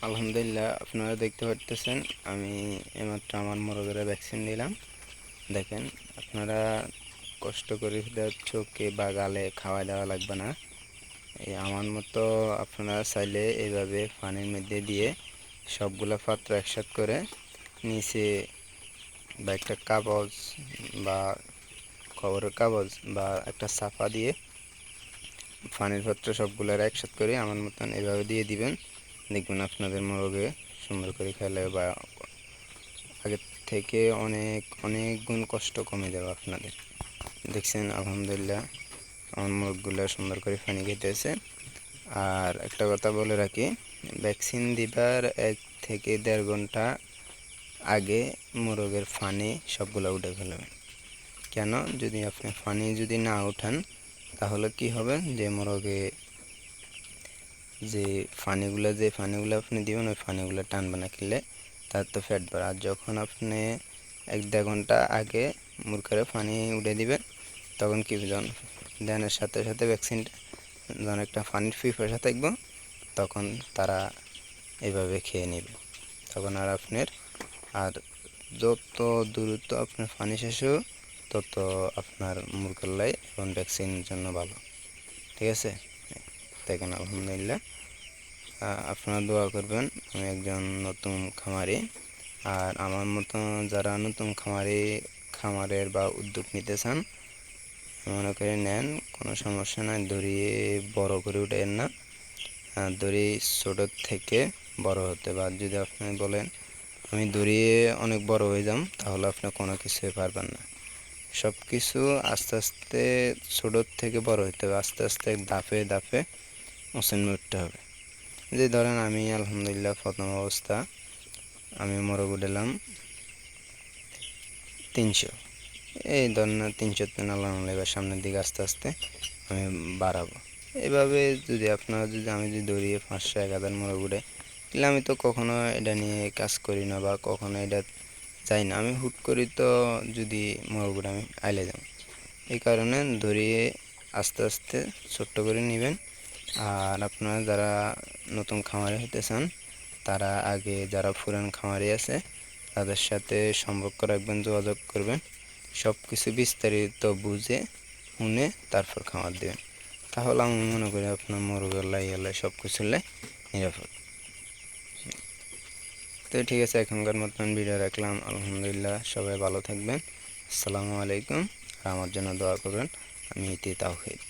আলহামদুলিল্লাহ, আপনারা দেখতে পারতেছেন আমি এইমাত্র আমার মোরগের ভ্যাকসিন নিলাম। দেখেন, আপনারা কষ্ট করে চোখে বা গালে খাওয়া দেওয়া লাগবে না। এই আমার মতো আপনারা চাইলে এইভাবে পানির মধ্যে দিয়ে সবগুলা পাত্র একসাথ করে নিচে বা একটা কাগজ বা খবরের কাগজ বা একটা ছাপা দিয়ে পানির পাত্র সবগুলার একসাথ করে আমার মতন এভাবে দিয়ে দিবেন। দেখবেন আপনাদের মোরগে সুন্দর করে খেলে বা আগের থেকে অনেক অনেক গুণ কষ্ট কমে যাবে আপনাদের। দেখছেন আলহামদুলিল্লাহ আমার মোরগগুলো সুন্দর করে পানি খেতেছে। আর একটা কথা বলে রাখি, ভ্যাকসিন দিবার 1 থেকে 1.5 ঘন্টা আগে মোরগের পানি সবগুলো উঠে ফেলবেন। কেন, যদি আপনি পানি যদি না উঠান তাহলে কি হবে, যে মোরগে যে পানিগুলো আপনি দিবেন ওই পানিগুলো টানবে না, খেলে তার তো ফ্যাট বাড়ে। আর যখন আপনি 1-1.5 ঘন্টা আগে মুরগির পানি উঠে দিবেন তখন কি দেনের সাথে সাথে ভ্যাকসিনটা যখন একটা পানির পিপাসা থাকবে তখন তারা এইভাবে খেয়ে নেবে। তখন আর আপনার আর যত দ্রুত আপনার পানি শেষ হবে তত আপনার মুরগির লাই এবং ভ্যাকসিনের জন্য ভালো। ঠিক আছে, দেখেন আলহামদুলিল্লাহ আপনারা দোয়া করবেন। আমি একজন নতুন খামারি, আর আমার মতো যারা নতুন খামারের বা উদ্যোগ নিতে চান মনে করে নেন, কোনো সমস্যা নাই। দড়িয়ে বড় করে উঠেন না, দড়ি ছোটোর থেকে বড় হতে। বা যদি আপনি বলেন আমি দড়িয়ে অনেক বড় হয়ে যাম, তাহলে আপনি কোনো কিছুই পারবেন না। সব কিছু আস্তে আস্তে ছোটোর থেকে বড় হতে হবে, আস্তে আস্তে ধাপে ধাপে ওজন উঠতে হবে। যে ধরেন আমি আলহামদুলিল্লাহ প্রথম অবস্থা আমি মোরগ উঠালাম 300, এই ধরেন 300 আল্লাহ এবার সামনের দিকে আস্তে আস্তে আমি বাড়াবো। এভাবে যদি আপনারা আমি যদি দৌড়িয়ে 500-1000 মোরগ উঠে, তাহলে আমি তো কখনো এটা নিয়ে কাজ করি না বা কখনো এটা চাই না। আমি হুট করি তো যদি মোরগ উঠে আমি আইলে যাব, এই কারণে ধরিয়ে আস্তে আস্তে ছোট্ট করে নেবেন। আর আপনারা যারা নতুন খামারি হতে চান তারা আগে যারা পুরান খামারি আছে তাদের সাথে সম্পর্ক রাখবেন, যোগাযোগ করবেন, সব কিছু বিস্তারিত বুঝে শুনে তারপর খামার দেবেন। তাহলে আমি মনে করি আপনার মোরগের লাই সব কিছু নিরাপদ। তো ঠিক আছে, এখনকার মতন ভিডিও রাখলাম। আলহামদুলিল্লাহ, সবাই ভালো থাকবেন। আসসালামু আলাইকুম। আর আমার জন্য দোয়া করবেন। আমি ইতি তাওহীদ।